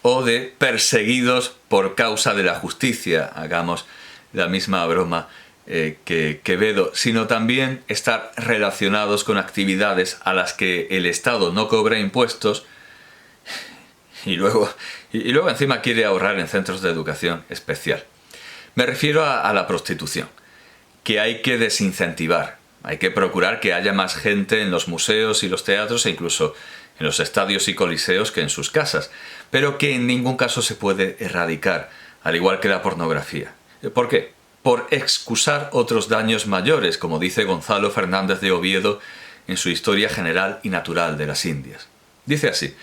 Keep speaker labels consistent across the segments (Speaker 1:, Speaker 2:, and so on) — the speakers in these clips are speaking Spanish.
Speaker 1: o de perseguidos por causa de la justicia, hagamos la misma broma que Quevedo, sino también estar relacionados con actividades a las que el Estado no cobra impuestos y luego encima quiere ahorrar en centros de educación especial. Me refiero a la prostitución, que hay que desincentivar. Hay que procurar que haya más gente en los museos y los teatros e incluso en los estadios y coliseos que en sus casas, pero que en ningún caso se puede erradicar, al igual que la pornografía. ¿Por qué? Por excusar otros daños mayores, como dice Gonzalo Fernández de Oviedo en su Historia General y Natural de las Indias. Dice así: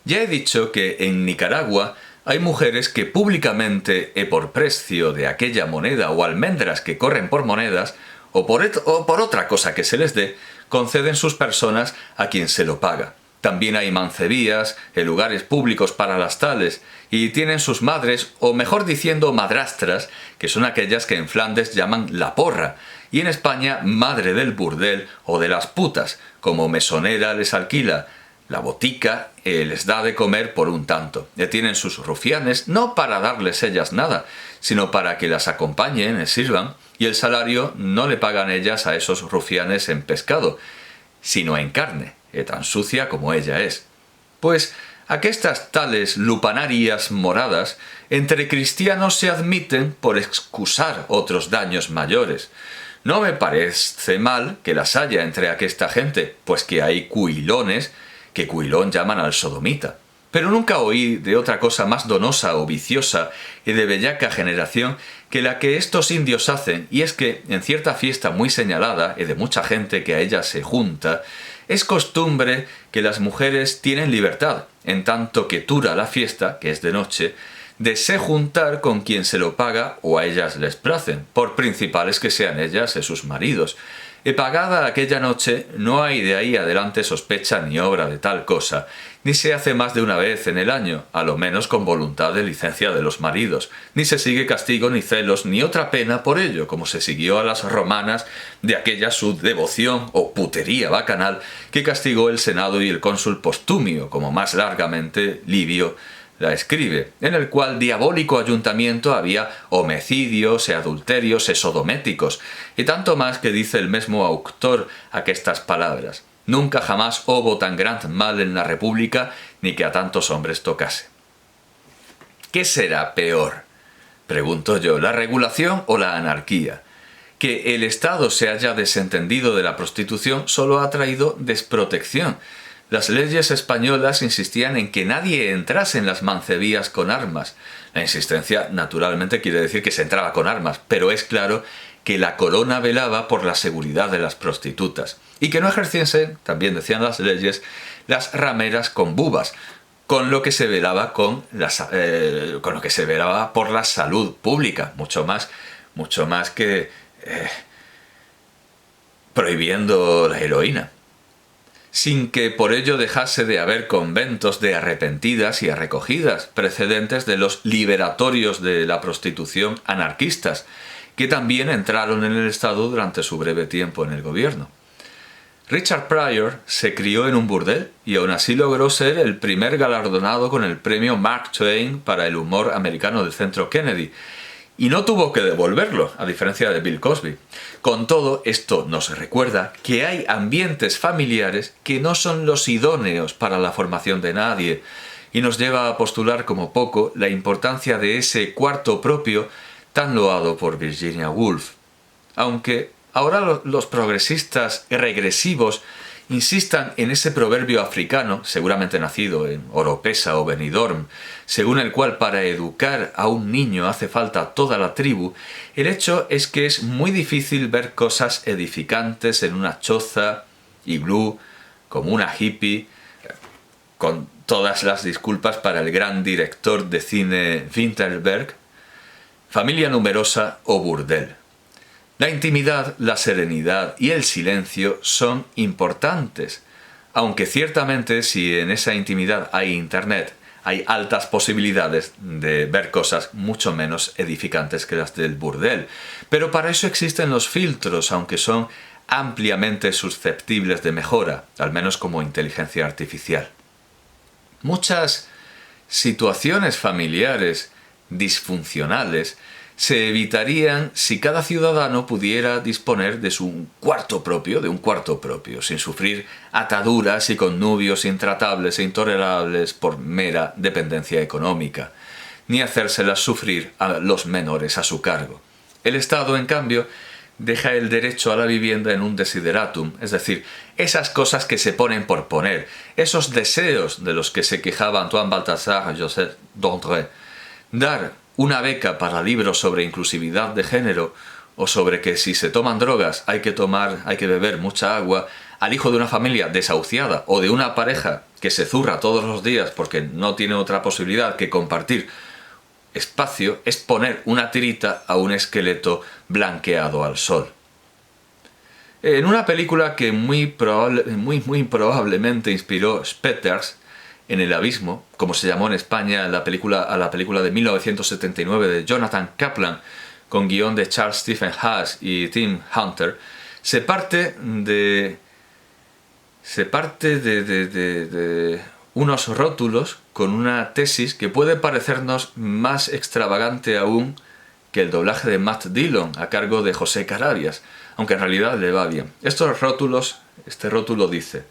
Speaker 1: ya he dicho que en Nicaragua hay mujeres que públicamente y por precio de aquella moneda o almendras que corren por monedas o por otra cosa que se les dé, conceden sus personas a quien se lo paga. También hay mancebías en lugares públicos para las tales, y tienen sus madres, o mejor diciendo madrastras, que son aquellas que en Flandes llaman la porra, y en España madre del burdel o de las putas, como mesonera les alquila la botica, les da de comer por un tanto. Tienen sus rufianes, no para darles ellas nada, sino para que las acompañen, les sirvan, y el salario no le pagan ellas a esos rufianes en pescado, sino en carne, tan sucia como ella es. Pues aquestas tales lupanarias moradas entre cristianos se admiten por excusar otros daños mayores. No me parece mal que las haya entre aquesta gente, pues que hay cuilones, que cuilón llaman al sodomita. Pero nunca oí de otra cosa más donosa o viciosa y de bellaca generación que la que estos indios hacen, y es que en cierta fiesta muy señalada y de mucha gente que a ella se junta, es costumbre que las mujeres tienen libertad, en tanto que dura la fiesta, que es de noche, de se juntar con quien se lo paga o a ellas les placen, por principales que sean ellas y sus maridos. Y pagada aquella noche, no hay de ahí adelante sospecha ni obra de tal cosa, ni se hace más de una vez en el año, a lo menos con voluntad de licencia de los maridos, ni se sigue castigo ni celos ni otra pena por ello, como se siguió a las romanas de aquella su devoción o putería bacanal que castigó el Senado y el cónsul Postumio, como más largamente Livio la escribe, en el cual diabólico ayuntamiento había homicidios e adulterios e sodométicos, y tanto más que dice el mismo autor aquestas palabras: nunca jamás hubo tan gran mal en la república, ni que a tantos hombres tocase. ¿Qué será peor? Pregunto yo, ¿la regulación o la anarquía? Que el Estado se haya desentendido de la prostitución solo ha traído desprotección. Las leyes españolas insistían en que nadie entrase en las mancebías con armas. La insistencia, naturalmente, quiere decir que se entraba con armas, pero es claro que la corona velaba por la seguridad de las prostitutas y que no ejerciesen, también decían las leyes, las rameras con bubas, con lo que se velaba por la salud pública, mucho más que prohibiendo la heroína, sin que por ello dejase de haber conventos de arrepentidas y arrecogidas, precedentes de los liberatorios de la prostitución anarquistas, que también entraron en el Estado durante su breve tiempo en el gobierno. Richard Pryor se crió en un burdel y aún así logró ser el primer galardonado con el premio Mark Twain para el humor americano del Centro Kennedy, y no tuvo que devolverlo, a diferencia de Bill Cosby. Con todo, esto nos recuerda que hay ambientes familiares que no son los idóneos para la formación de nadie, y nos lleva a postular como poco la importancia de ese cuarto propio tan loado por Virginia Woolf. Aunque ahora los progresistas regresivos insistan en ese proverbio africano, seguramente nacido en Oropesa o Benidorm, según el cual para educar a un niño hace falta toda la tribu, el hecho es que es muy difícil ver cosas edificantes en una choza, iglú, como una hippie, con todas las disculpas para el gran director de cine Winterberg, familia numerosa o burdel. La intimidad, la serenidad y el silencio son importantes, aunque ciertamente si en esa intimidad hay internet, hay altas posibilidades de ver cosas mucho menos edificantes que las del burdel. Pero para eso existen los filtros, aunque son ampliamente susceptibles de mejora, al menos como inteligencia artificial. Muchas situaciones familiares disfuncionales se evitarían si cada ciudadano pudiera disponer de un cuarto propio, sin sufrir ataduras y connubios intratables e intolerables por mera dependencia económica, ni hacérselas sufrir a los menores a su cargo. El Estado, en cambio, deja el derecho a la vivienda en un desideratum, es decir, esas cosas que se ponen por poner, esos deseos de los que se quejaba Antoine Balthazar y Joseph Dondré. Dar una beca para libros sobre inclusividad de género o sobre que si se toman drogas hay que beber mucha agua al hijo de una familia desahuciada o de una pareja que se zurra todos los días porque no tiene otra posibilidad que compartir espacio, es poner una tirita a un esqueleto blanqueado al sol. En una película que muy probablemente inspiró Spetters, En el abismo, como se llamó en España a la película de 1979 de Jonathan Kaplan, con guión de Charles Stephen Haas y Tim Hunter, se parte de unos rótulos con una tesis que puede parecernos más extravagante aún que el doblaje de Matt Dillon a cargo de José Carabias, aunque en realidad le va bien. Este rótulo dice: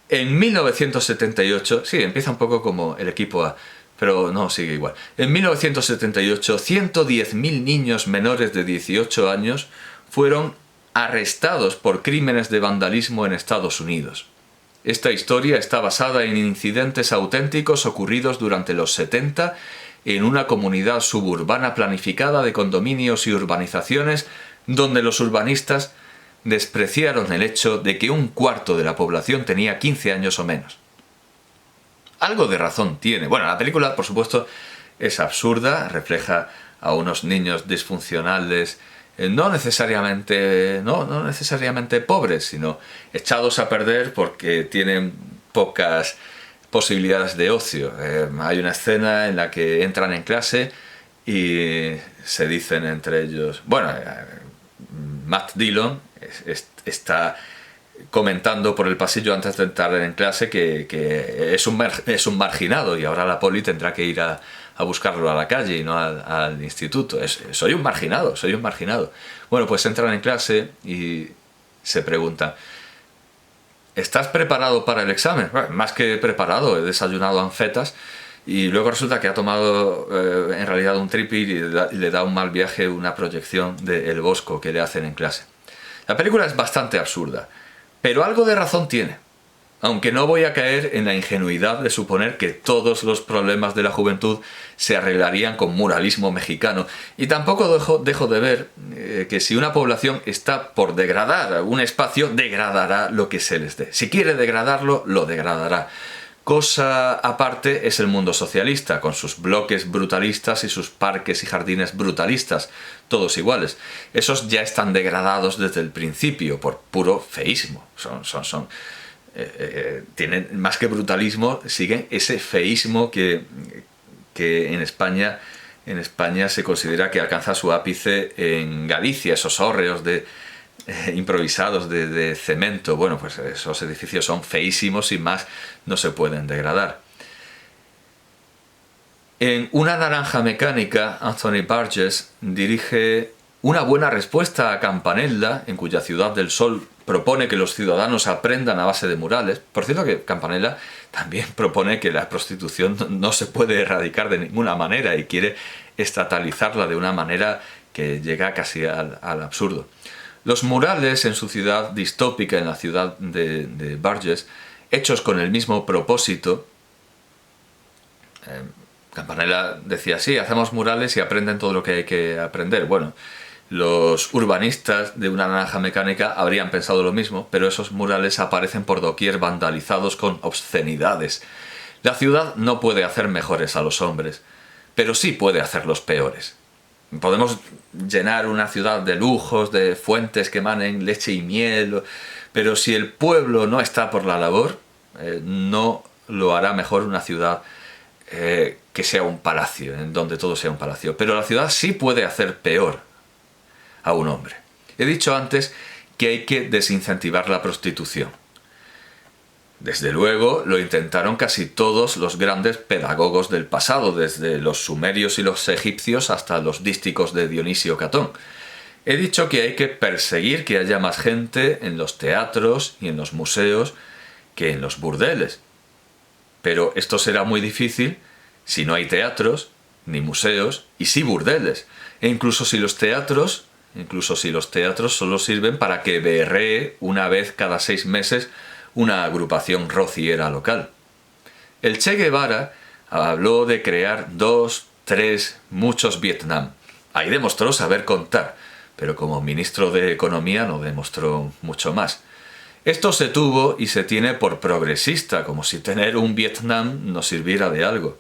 Speaker 1: en 1978, sí, empieza un poco como el equipo A, pero no, sigue igual. En 1978, 110.000 niños menores de 18 años fueron arrestados por crímenes de vandalismo en Estados Unidos. Esta historia está basada en incidentes auténticos ocurridos durante los 70 en una comunidad suburbana planificada de condominios y urbanizaciones donde los urbanistas despreciaron el hecho de que un cuarto de la población tenía 15 años o menos. Algo de razón tiene. Bueno, la película, por supuesto, es absurda, refleja a unos niños disfuncionales, no necesariamente pobres, sino echados a perder porque tienen pocas posibilidades de ocio. Hay una escena en la que entran en clase y se dicen entre ellos... Bueno, Matt Dillon está comentando por el pasillo antes de entrar en clase que es un marginado y ahora la poli tendrá que ir a buscarlo a la calle y no al instituto. Soy un marginado. Bueno, pues entran en clase y se preguntan: ¿estás preparado para el examen? Bueno, más que preparado, he desayunado anfetas y luego resulta que ha tomado en realidad un tripi y le da un mal viaje una proyección de El Bosco que le hacen en clase. La película es bastante absurda, pero algo de razón tiene. Aunque no voy a caer en la ingenuidad de suponer que todos los problemas de la juventud se arreglarían con muralismo mexicano. Y tampoco dejo de ver que si una población está por degradar un espacio, degradará lo que se les dé. Si quiere degradarlo, lo degradará. Cosa aparte es el mundo socialista, con sus bloques brutalistas y sus parques y jardines brutalistas, todos iguales. Esos ya están degradados desde el principio, por puro feísmo. Tienen más que brutalismo, siguen ese feísmo que en España se considera que alcanza su ápice en Galicia, esos hórreos improvisados de cemento. Bueno, pues esos edificios son feísimos y más no se pueden degradar. En Una naranja mecánica, Anthony Burgess dirige una buena respuesta a Campanella, en cuya Ciudad del Sol propone que los ciudadanos aprendan a base de murales. Por cierto que Campanella también propone que la prostitución no se puede erradicar de ninguna manera y quiere estatalizarla de una manera que llega casi al absurdo. Los murales en su ciudad distópica, en la ciudad de Burgess, hechos con el mismo propósito. Campanella decía: sí, hacemos murales y aprenden todo lo que hay que aprender. Bueno, los urbanistas de Una naranja mecánica habrían pensado lo mismo, pero esos murales aparecen por doquier vandalizados con obscenidades. La ciudad no puede hacer mejores a los hombres, pero sí puede hacerlos peores. Podemos llenar una ciudad de lujos, de fuentes que emanen leche y miel, pero si el pueblo no está por la labor, no lo hará mejor una ciudad que sea un palacio, en donde todo sea un palacio. Pero la ciudad sí puede hacer peor a un hombre. He dicho antes que hay que desincentivar la prostitución. Desde luego lo intentaron casi todos los grandes pedagogos del pasado, desde los sumerios y los egipcios hasta los dísticos de Dionisio Catón. He dicho que hay que perseguir que haya más gente en los teatros y en los museos que en los burdeles. Pero esto será muy difícil si no hay teatros, ni museos, y sí burdeles. E incluso si los teatros solo sirven para que berree una vez cada 6 meses una agrupación rociera local. El Che Guevara habló de crear 2, 3, muchos Vietnam. Ahí demostró saber contar, pero como ministro de Economía no demostró mucho más. Esto se tuvo y se tiene por progresista, como si tener un Vietnam nos sirviera de algo.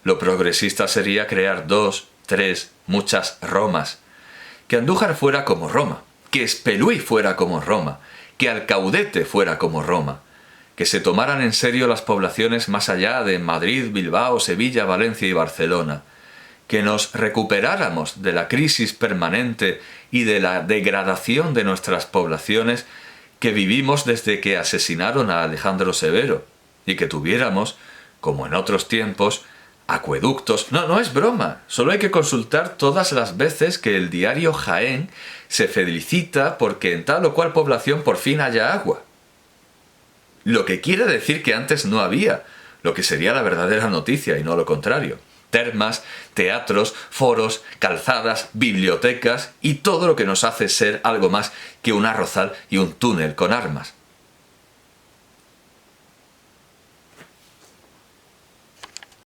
Speaker 1: Lo progresista sería crear 2, 3, muchas Romas. Que Andújar fuera como Roma, que Espelúi fuera como Roma, que Alcaudete fuera como Roma, que se tomaran en serio las poblaciones más allá de Madrid, Bilbao, Sevilla, Valencia y Barcelona, que nos recuperáramos de la crisis permanente y de la degradación de nuestras poblaciones que vivimos desde que asesinaron a Alejandro Severo, y que tuviéramos, como en otros tiempos, acueductos. No es broma, solo hay que consultar todas las veces que el diario Jaén se felicita porque en tal o cual población por fin haya agua. Lo que quiere decir que antes no había, lo que sería la verdadera noticia y no lo contrario. Termas, teatros, foros, calzadas, bibliotecas y todo lo que nos hace ser algo más que un arrozal y un túnel con armas.